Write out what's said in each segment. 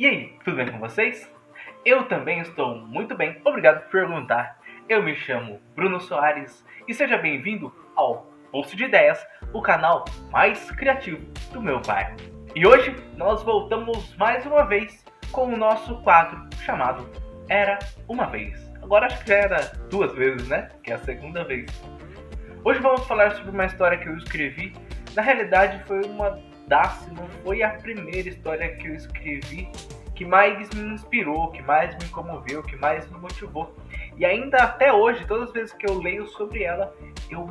E aí, tudo bem com vocês? Eu também estou muito bem, obrigado por perguntar. Eu me chamo Bruno Soares e seja bem-vindo ao Poço de Ideias, o canal mais criativo do meu bairro. E hoje nós voltamos mais uma vez com o nosso quadro chamado Era Uma Vez. Agora acho que já era 2 vezes, né? Que é a segunda vez. Hoje vamos falar sobre uma história que eu escrevi. Na realidade foi se não foi a primeira história que eu escrevi que mais me inspirou, que mais me comoveu, que mais me motivou. E ainda até hoje, todas as vezes que eu leio sobre ela, eu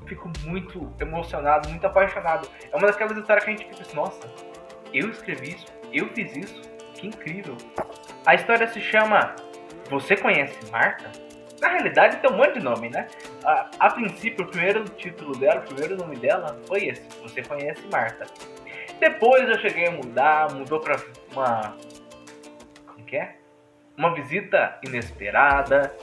fico muito emocionado, muito apaixonado. É uma daquelas histórias que a gente fica assim, nossa, eu escrevi isso, eu fiz isso, que incrível. A história se chama Você Conhece Marta? Na realidade tem um monte de nome, né? A princípio, o primeiro título dela, o primeiro nome dela foi esse, Você Conhece Marta. Depois eu cheguei a mudou pra uma... Como que é? Uma visita inesperada.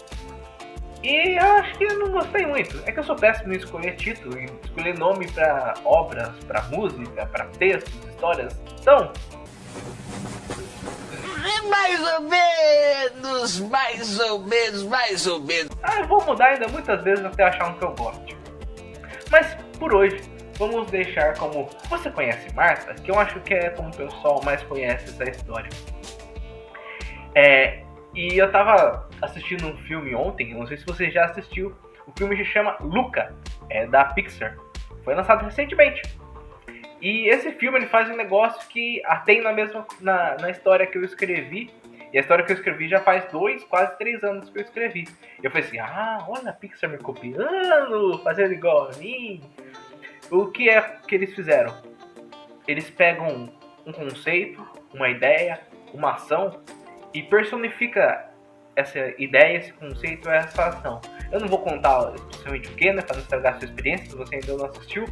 E eu acho que eu não gostei muito. É que eu sou péssimo em escolher título, em escolher nome pra obras, pra música, pra textos, histórias. Então... Mais ou menos. eu vou mudar ainda muitas vezes até achar um que eu goste. Mas por hoje, vamos deixar como Você Conhece Marta, que eu acho que é como o pessoal mais conhece essa história. E eu tava assistindo um filme ontem, não sei se você já assistiu. O filme se chama Luca, é da Pixar. Foi lançado recentemente. E esse filme ele faz um negócio que tem na história que eu escrevi. E a história que eu escrevi já faz 2, quase 3 anos que eu escrevi. E eu falei assim, olha a Pixar me copiando, fazendo igual a mim. O que é que eles fizeram? Eles pegam um conceito, uma ideia, uma ação e personifica essa ideia, esse conceito, essa ação. Eu não vou contar especialmente o que, né, para não estragar a sua experiência, se você ainda não assistiu.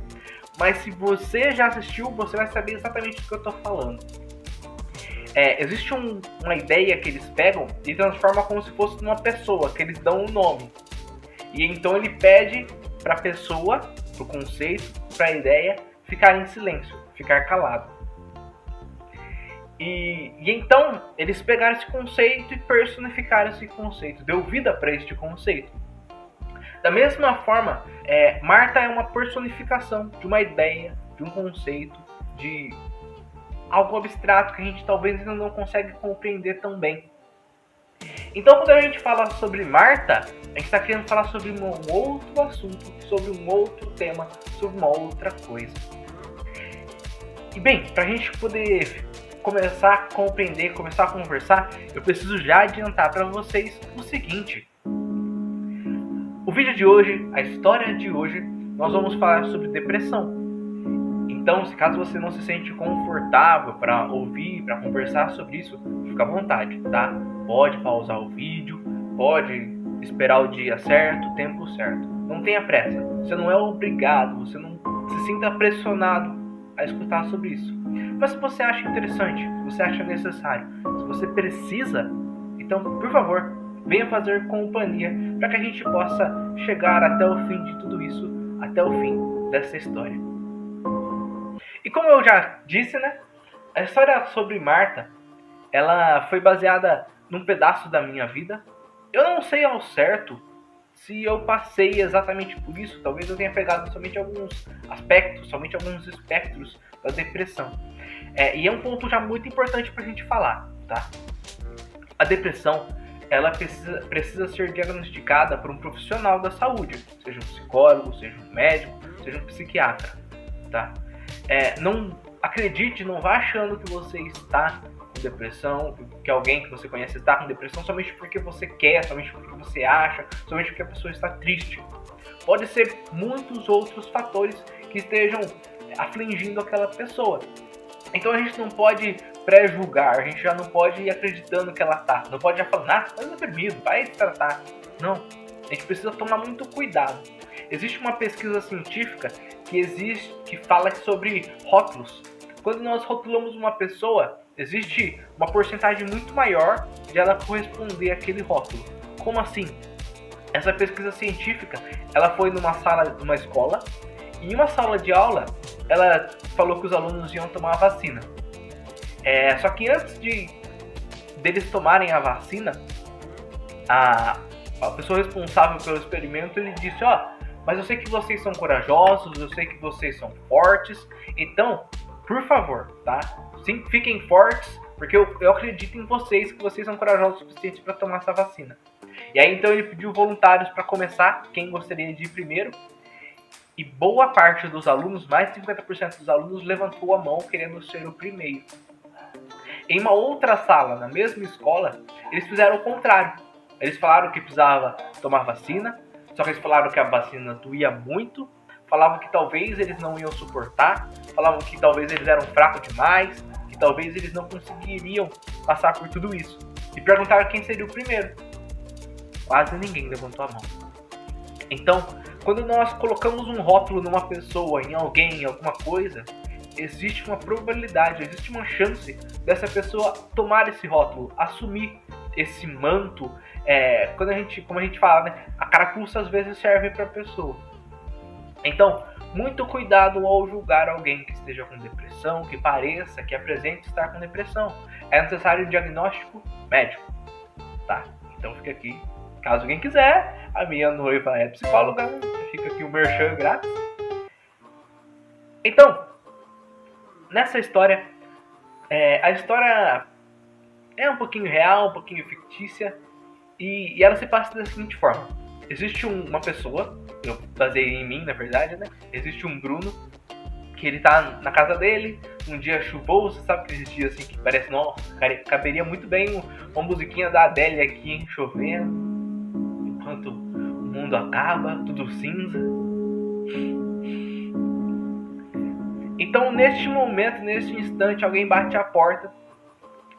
Mas se você já assistiu, você vai saber exatamente do que eu estou falando. Existe uma ideia que eles pegam e transformam como se fosse numa pessoa, que eles dão um nome. E então ele pede para a pessoa, para o conceito, para a ideia, ficar em silêncio, ficar calado. E então eles pegaram esse conceito e personificaram esse conceito, deu vida para este conceito. Da mesma forma, Marta é uma personificação de uma ideia, de um conceito, de algo abstrato que a gente talvez ainda não consegue compreender tão bem. Então, quando a gente fala sobre Marta, a gente está querendo falar sobre um outro assunto, sobre um outro tema, sobre uma outra coisa. E bem, para a gente poder começar a compreender, começar a conversar, eu preciso já adiantar para vocês o seguinte. O vídeo de hoje, a história de hoje, nós vamos falar sobre depressão. Então, se caso você não se sente confortável para ouvir, para conversar sobre isso, fica à vontade, tá? Pode pausar o vídeo, pode esperar o dia certo, o tempo certo. Não tenha pressa. Você não é obrigado, você não se sinta pressionado a escutar sobre isso. Mas se você acha interessante, se você acha necessário, se você precisa, então, por favor, venha fazer companhia para que a gente possa chegar até o fim de tudo isso, até o fim dessa história. E como eu já disse, né, a história sobre Marta, ela foi baseada num pedaço da minha vida. Eu não sei ao certo se eu passei exatamente por isso, talvez eu tenha pegado somente alguns aspectos, somente alguns espectros da depressão. E é um ponto já muito importante para a gente falar, tá? A depressão, ela precisa ser diagnosticada por um profissional da saúde, seja um psicólogo, seja um médico, seja um psiquiatra, tá? Não acredite, não vá achando que você está com depressão, que alguém que você conhece está com depressão somente porque você quer, somente porque você acha, somente porque a pessoa está triste. Pode ser muitos outros fatores que estejam afligindo aquela pessoa. Então a gente não pode pré-julgar, a gente já não pode ir acreditando que ela tá. Não pode já falar, tá deprimido, vai se tratar. Não, a gente precisa tomar muito cuidado. Existe uma pesquisa científica que fala sobre rótulos. Quando nós rotulamos uma pessoa, existe uma porcentagem muito maior de ela corresponder àquele rótulo. Como assim? Essa pesquisa científica, ela foi numa escola, e em uma sala de aula, ela falou que os alunos iam tomar a vacina. Só que antes deles tomarem a vacina, a pessoa responsável pelo experimento, ele disse, mas eu sei que vocês são corajosos, eu sei que vocês são fortes, então, por favor, tá? Sim, fiquem fortes, porque eu acredito em vocês, que vocês são corajosos o suficiente para tomar essa vacina. E aí então ele pediu voluntários para começar, quem gostaria de ir primeiro, e boa parte dos alunos, mais de 50% dos alunos, levantou a mão querendo ser o primeiro. Em uma outra sala, na mesma escola, eles fizeram o contrário. Eles falaram que precisava tomar vacina, só que eles falaram que a vacina doía muito, falavam que talvez eles não iam suportar, falavam que talvez eles eram fracos demais, que talvez eles não conseguiriam passar por tudo isso. E perguntaram quem seria o primeiro. Quase ninguém levantou a mão. Então, quando nós colocamos um rótulo numa pessoa, em alguém, em alguma coisa, existe uma probabilidade, existe uma chance dessa pessoa tomar esse rótulo, assumir esse manto. Como a gente fala, né? A carapuça às vezes serve para a pessoa. Então, muito cuidado ao julgar alguém que esteja com depressão, que pareça, que apresente estar com depressão. É necessário um diagnóstico médico, tá? Então fica aqui, caso alguém quiser, a minha noiva é psicóloga, fica aqui o merchan grátis. Então, nessa história, a história é um pouquinho real, um pouquinho fictícia, e ela se passa da seguinte forma. Existe uma pessoa, eu baseei em mim na verdade, né? Existe um Bruno, que ele tá na casa dele, um dia chuvoso, sabe aqueles dias assim que parece, nossa, caberia muito bem uma musiquinha da Adele aqui, hein, chovendo, enquanto o mundo acaba, tudo cinza. Então neste momento, neste instante, alguém bate a porta,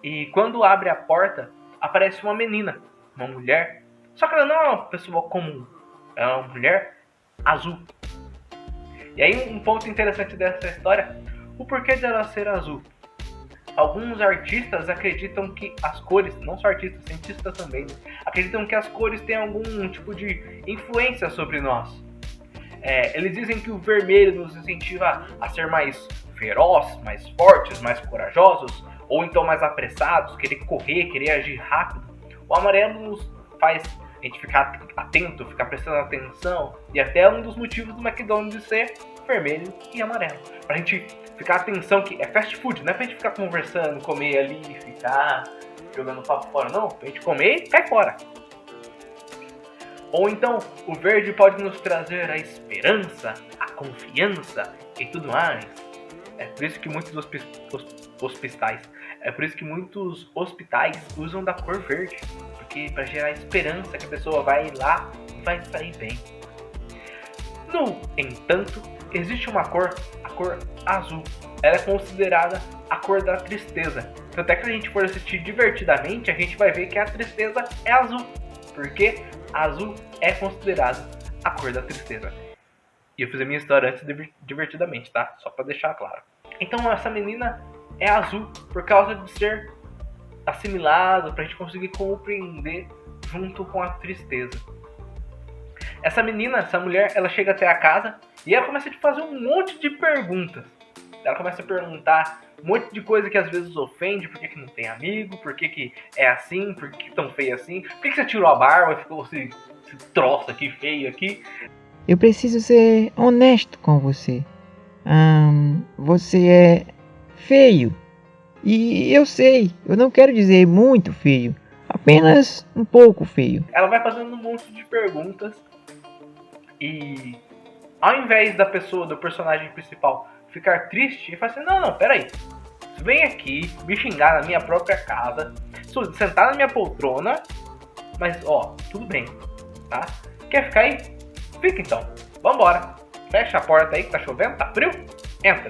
e quando abre a porta, aparece uma menina, uma mulher. Só que ela não é uma pessoa comum, ela é uma mulher azul. E aí um ponto interessante dessa história, o porquê dela ser azul. Alguns artistas acreditam que as cores, não só artistas, cientistas também, acreditam que as cores têm algum tipo de influência sobre nós. Eles dizem que o vermelho nos incentiva a ser mais ferozes, mais fortes, mais corajosos, ou então mais apressados, querer correr, querer agir rápido. O amarelo nos faz a gente ficar atento, ficar prestando atenção, e até é um dos motivos do McDonald's ser vermelho e amarelo. Pra gente ficar atenção que é fast food, não é pra gente ficar conversando, comer ali, ficar jogando papo fora, não. Pra gente comer e cai fora. Ou então, o verde pode nos trazer a esperança, a confiança e tudo mais. É por isso que muitos hospitais usam da cor verde, porque para gerar esperança que a pessoa vai lá e vai sair bem. No entanto, existe uma cor, a cor azul. Ela é considerada a cor da tristeza. Então, até que a gente for assistir divertidamente, a gente vai ver que a tristeza é azul, porque azul é considerado a cor da tristeza. E eu fiz a minha história antes divertidamente, tá? Só pra deixar claro. Então essa menina é azul por causa de ser assimilado, pra gente conseguir compreender junto com a tristeza. Essa menina, essa mulher, ela chega até a casa e ela começa a te fazer um monte de perguntas. Ela começa a perguntar um monte de coisa que às vezes ofende, por que não tem amigo, por que é assim, por que tão feio assim, por que você tirou a barba e ficou esse troço aqui, feio aqui. Eu preciso ser honesto com você. Você é feio. E eu sei, eu não quero dizer muito feio, apenas um pouco feio. Ela vai fazendo um monte de perguntas e ao invés da pessoa, do personagem principal, ficar triste, ele fala assim, não, peraí. Você vem aqui me xingar na minha própria casa, sentar na minha poltrona, mas ó, tudo bem, tá? Quer ficar aí? Fica então, vambora. Fecha a porta aí que tá chovendo, tá frio? Entra.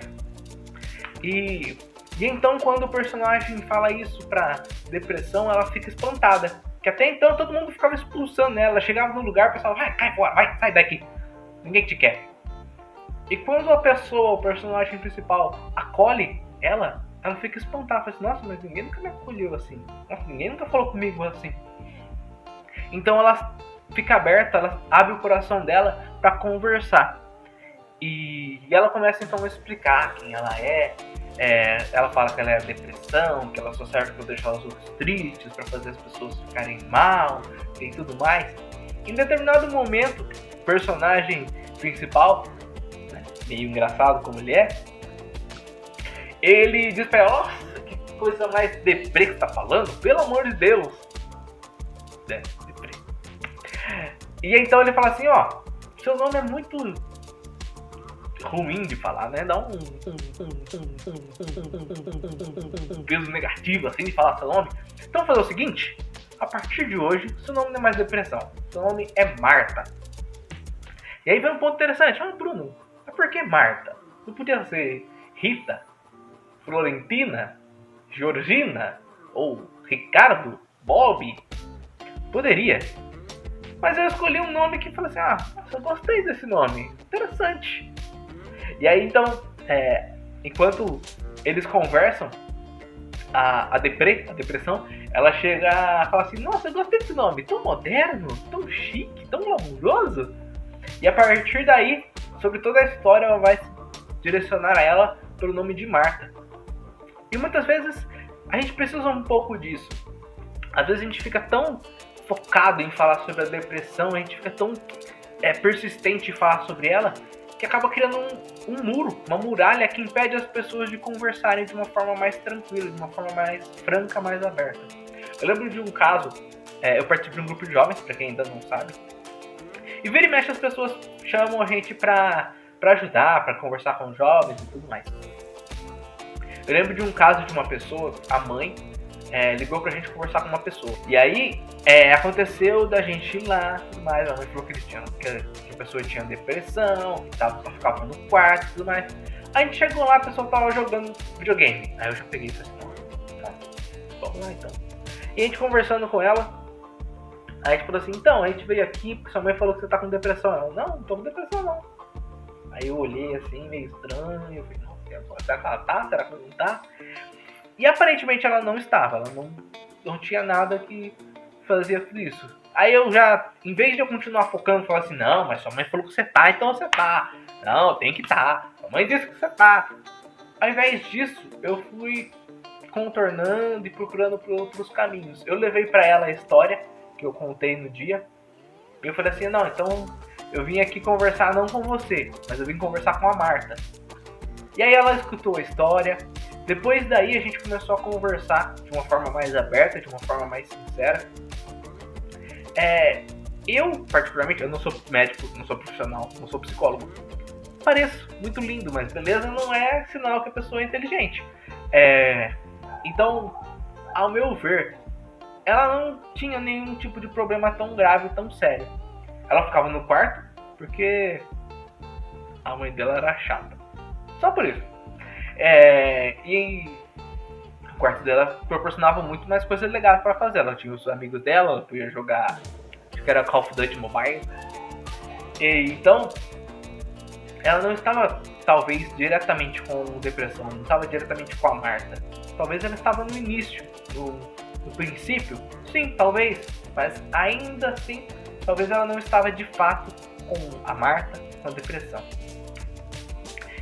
E então quando o personagem fala isso pra depressão, ela fica espantada. Que até então todo mundo ficava expulsando ela. Ela chegava no lugar, o pessoal, vai, cai fora, vai, sai daqui. Ninguém te quer. E quando a pessoa, o personagem principal, acolhe ela fica espantada. Fala assim, nossa, mas ninguém nunca me acolheu assim. Nossa, ninguém nunca falou comigo assim. Então ela fica aberta, ela abre o coração dela pra conversar. E ela começa então a explicar quem ela é, ela fala que ela é a depressão, que ela só serve para deixar os outros tristes, para fazer as pessoas ficarem mal e tudo mais. Em determinado momento, o personagem principal, né, meio engraçado como ele é, ele diz pra ela: nossa, que coisa mais deprê que você tá falando, pelo amor de Deus. Deprê. E então ele fala assim: ó, seu nome é muito ruim de falar, né? Dá um peso negativo assim de falar seu nome. Então vamos fazer o seguinte: a partir de hoje, seu nome não é mais depressão, seu nome é Marta. E aí vem um ponto interessante: ah, Bruno, mas por que Marta? Não podia ser Rita, Florentina, Georgina ou Ricardo, Bob? Poderia. Mas eu escolhi um nome que falei assim: ah, eu gostei desse nome, interessante. E aí então, enquanto eles conversam, a depressão, ela chega a falar assim: nossa, eu gostei desse nome, tão moderno, tão chique, tão glamouroso. E a partir daí, sobre toda a história, ela vai direcionar a ela pelo nome de Marta. E muitas vezes a gente precisa um pouco disso. Às vezes a gente fica tão focado em falar sobre a depressão, a gente fica tão persistente em falar sobre ela, que acaba criando um muro, uma muralha que impede as pessoas de conversarem de uma forma mais tranquila, de uma forma mais franca, mais aberta. Eu lembro de um caso, eu participo de um grupo de jovens, pra quem ainda não sabe, e vira e mexe as pessoas chamam a gente pra ajudar, pra conversar com os jovens e tudo mais. Eu lembro de um caso de uma pessoa, a mãe, ligou pra gente conversar com uma pessoa. E aí, aconteceu da gente ir lá e tudo mais. A mãe falou que a pessoa tinha depressão, que só ficava no quarto e tudo mais. Aí a gente chegou lá, a pessoa tava jogando videogame. Aí eu já peguei e falei assim: tá, vamos lá então. E a gente conversando com ela, aí a gente falou assim: então, a gente veio aqui porque sua mãe falou que você tá com depressão. Ela: não tô com depressão não. Aí eu olhei assim, meio estranho, eu falei: não, será que ela tá? Será que ela não tá? E aparentemente ela não estava, ela não tinha nada que fazia tudo isso. Aí eu já, em vez de eu continuar focando, falar assim: não, mas sua mãe falou que você tá, então você tá. Não, tem que tá. Sua mãe disse que você tá. Ao invés disso, eu fui contornando e procurando por outros caminhos. Eu levei pra ela a história que eu contei no dia. E eu falei assim: não, então eu vim aqui conversar não com você, mas eu vim conversar com a Marta. E aí ela escutou a história. Depois daí a gente começou a conversar de uma forma mais aberta, de uma forma mais sincera. Eu, particularmente, eu não sou médico, não sou profissional, não sou psicólogo. Pareço muito lindo, mas beleza não é sinal que a pessoa é inteligente. Então, ao meu ver, ela não tinha nenhum tipo de problema tão grave, tão sério. Ela ficava no quarto porque a mãe dela era chata. Só por isso. E o quarto dela proporcionava muito mais coisas legais para fazer. Ela tinha os amigos dela, ela podia jogar, acho que era Call of Duty Mobile. E então, ela não estava talvez diretamente com depressão, não estava diretamente com a Marta. Talvez ela estava no início, no princípio, sim, talvez, mas ainda assim, talvez ela não estava de fato com a Marta, com a depressão.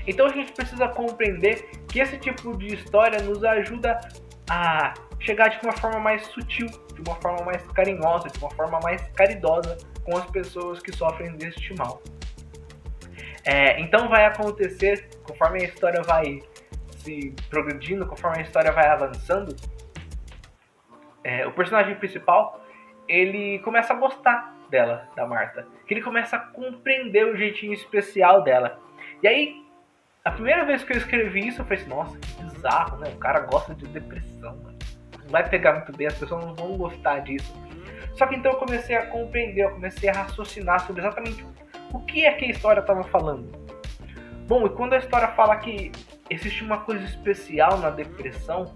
Então a gente precisa compreender que esse tipo de história nos ajuda a chegar de uma forma mais sutil, de uma forma mais carinhosa, de uma forma mais caridosa com as pessoas que sofrem deste mal. Então vai acontecer, conforme a história vai se progredindo, conforme a história vai avançando, o personagem principal, ele começa a gostar dela, da Marta. Que ele começa a compreender o jeitinho especial dela. E aí, a primeira vez que eu escrevi isso, eu falei assim: nossa, que bizarro, né? O cara gosta de depressão, mano. Não vai pegar muito bem, as pessoas não vão gostar disso. Só que então eu comecei a compreender, eu comecei a raciocinar sobre exatamente o que é que a história estava falando. Bom, e quando a história fala que existe uma coisa especial na depressão,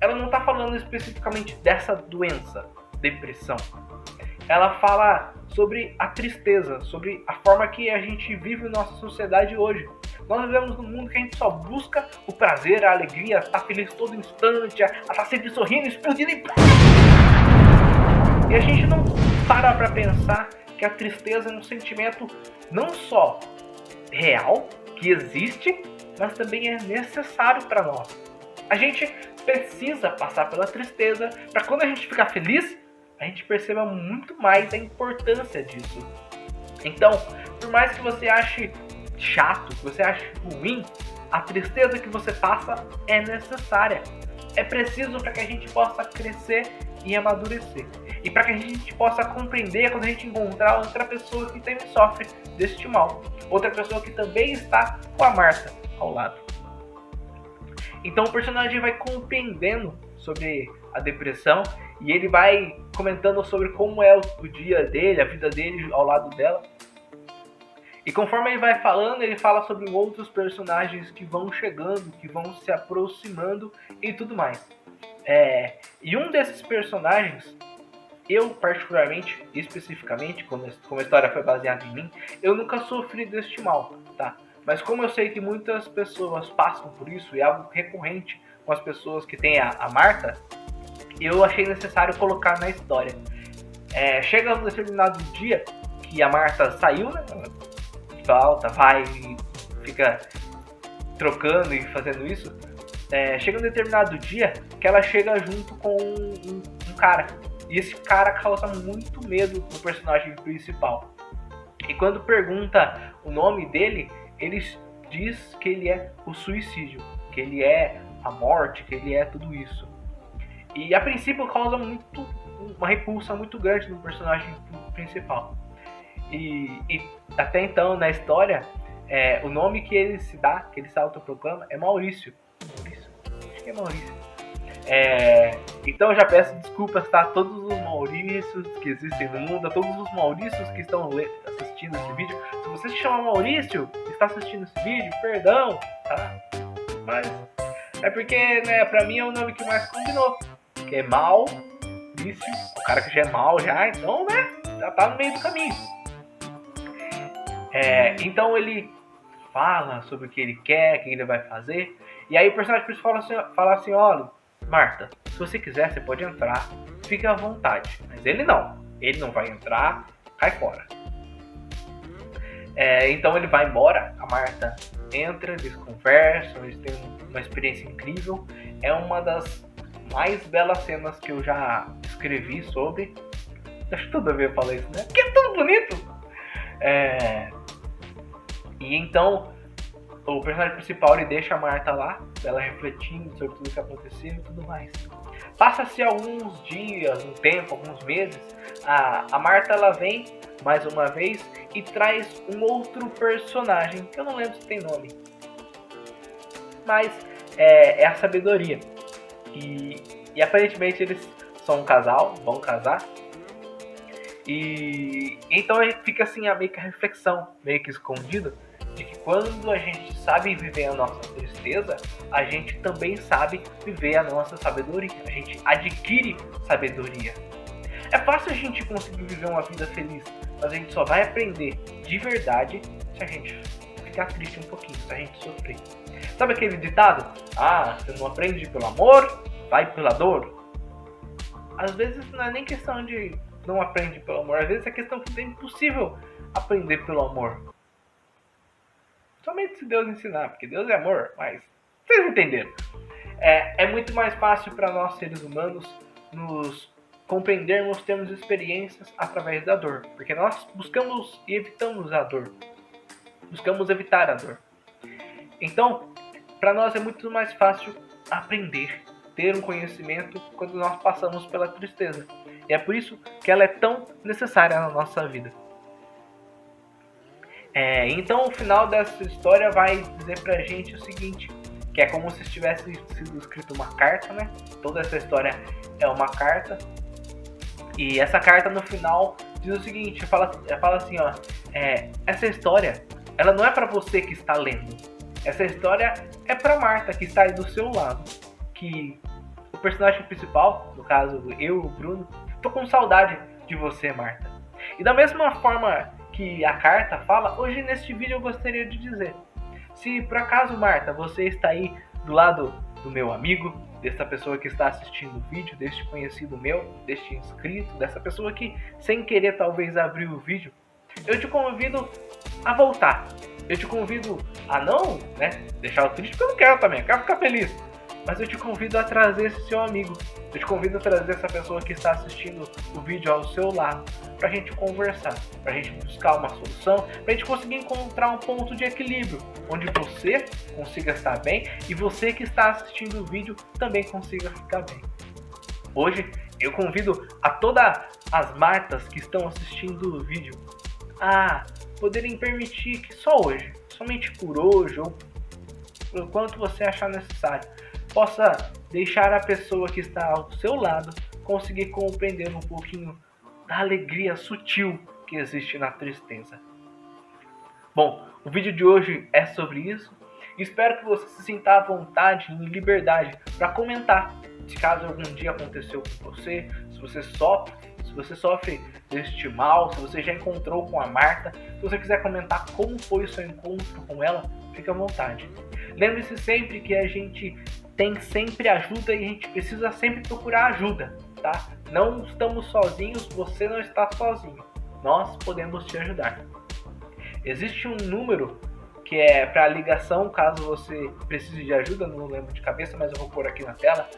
ela não está falando especificamente dessa doença, depressão. Ela fala sobre a tristeza, sobre a forma que a gente vive nossa sociedade hoje. Nós vivemos num mundo que a gente só busca o prazer, a alegria, estar feliz todo instante, a estar sempre sorrindo, explodindo e a gente não para pra pensar que a tristeza é um sentimento não só real, que existe, mas também é necessário para nós. A gente precisa passar pela tristeza para quando a gente ficar feliz, a gente perceba muito mais a importância disso. Então, por mais que você ache chato, que você ache ruim, a tristeza que você passa é necessária. É preciso para que a gente possa crescer e amadurecer. E para que a gente possa compreender quando a gente encontrar outra pessoa que também sofre deste mal. Outra pessoa que também está com a Marta ao lado. Então o personagem vai compreendendo sobre a depressão e ele vai comentando sobre como é o dia dele, a vida dele ao lado dela. E conforme ele vai falando, ele fala sobre outros personagens que vão chegando, que vão se aproximando e tudo mais. E um desses personagens, eu particularmente, especificamente, como a história foi baseada em mim, eu nunca sofri deste mal, tá? Mas como eu sei que muitas pessoas passam por isso, e é algo recorrente com as pessoas que têm a Marta, eu achei necessário colocar na história. Chega um determinado dia que a Marta saiu, né? Volta, vai e fica trocando e fazendo isso. Chega um determinado dia que ela chega junto com um cara. E esse cara causa muito medo no personagem principal. E quando pergunta o nome dele, ele diz que ele é o suicídio, que ele é a morte, que ele é tudo isso. E a princípio causa uma repulsa muito grande no personagem principal. E até então na história, o nome que ele se dá, que ele se autoproclama, é Maurício. Acho que é Maurício. Então eu já peço desculpas, tá? A todos os Maurícios que existem no mundo, a todos os Maurícios que estão assistindo esse vídeo. Se você se chama Maurício e está assistindo esse vídeo, perdão, tá? Mas é porque, né, pra mim é o nome que mais combinou. Que é Maurício, o cara que já é mal já, então, né, já tá no meio do caminho. Então ele fala sobre o que ele quer, o que ele vai fazer. E aí o personagem principal fala assim, olha, Marta, se você quiser, você pode entrar, fique à vontade. Mas ele não vai entrar, cai fora. Então ele vai embora, a Marta entra, eles conversam, eles têm uma experiência incrível. É uma das mais belas cenas que eu já escrevi sobre. Acho que tudo a ver falar isso, né? Porque é tudo bonito! E então o personagem principal ele deixa a Marta lá, ela refletindo sobre tudo que aconteceu e tudo mais. Passa-se alguns dias, um tempo, alguns meses, a Marta ela vem mais uma vez e traz um outro personagem, que eu não lembro se tem nome, mas é a Sabedoria. E aparentemente eles são um casal, vão casar. E então fica assim meio que a reflexão, meio que escondido, de que quando a gente sabe viver a nossa tristeza, a gente também sabe viver a nossa sabedoria. A gente adquire sabedoria. É fácil a gente conseguir viver uma vida feliz, mas a gente só vai aprender de verdade se a gente ficar triste um pouquinho, se a gente sofrer. Sabe aquele ditado? Você não aprende pelo amor, vai pela dor. Às vezes não é nem questão de não aprende pelo amor, às vezes é questão que é impossível aprender pelo amor. Somente se Deus ensinar, porque Deus é amor, mas vocês entenderam. É muito mais fácil para nós seres humanos nos compreendermos, termos experiências através da dor, porque nós buscamos e evitamos a dor, buscamos evitar a dor. Então, para nós é muito mais fácil aprender, ter um conhecimento quando nós passamos pela tristeza. E é por isso que ela é tão necessária na nossa vida. Então o final dessa história vai dizer pra gente o seguinte, que é como se tivesse sido escrito uma carta, né? Toda essa história é uma carta. E essa carta no final diz o seguinte, fala assim, ó, essa história, ela não é pra você que está lendo. Essa história é pra Marta, que está aí do seu lado. Que o personagem principal, no caso eu, o Bruno, tô com saudade de você, Marta. E da mesma forma que a carta fala, hoje neste vídeo eu gostaria de dizer, se por acaso, Marta, você está aí do lado do meu amigo, dessa pessoa que está assistindo o vídeo, deste conhecido meu, deste inscrito, dessa pessoa que sem querer talvez abriu o vídeo, eu te convido a voltar. Eu te convido a não, né, deixar o triste, porque eu não quero também, eu quero ficar feliz. Mas eu te convido a trazer esse seu amigo. Eu te convido a trazer essa pessoa que está assistindo o vídeo ao seu lado, pra gente conversar, pra gente buscar uma solução, pra gente conseguir encontrar um ponto de equilíbrio, onde você consiga estar bem e você que está assistindo o vídeo também consiga ficar bem. Hoje eu convido a todas as Martas que estão assistindo o vídeo a poderem permitir que só hoje, somente por hoje ou por enquanto você achar necessário, possa deixar a pessoa que está ao seu lado conseguir compreender um pouquinho da alegria sutil que existe na tristeza. Bom, o vídeo de hoje é sobre isso. Espero que você se sinta à vontade e em liberdade para comentar se caso algum dia aconteceu com você, se você sofre deste mal, se você já encontrou com a Marta. Se você quiser comentar como foi o seu encontro com ela, fique à vontade. Lembre-se sempre que a gente tem sempre ajuda e a gente precisa sempre procurar ajuda, tá? Não estamos sozinhos, você não está sozinho. Nós podemos te ajudar. Existe um número que é para ligação, caso você precise de ajuda, não lembro de cabeça, mas eu vou pôr aqui na tela.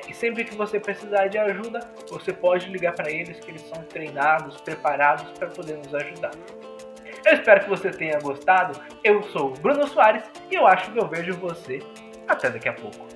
E sempre que você precisar de ajuda, você pode ligar para eles, que eles são treinados, preparados para poder nos ajudar. Eu espero que você tenha gostado. Eu sou o Bruno Soares e eu acho que eu vejo você até daqui a pouco.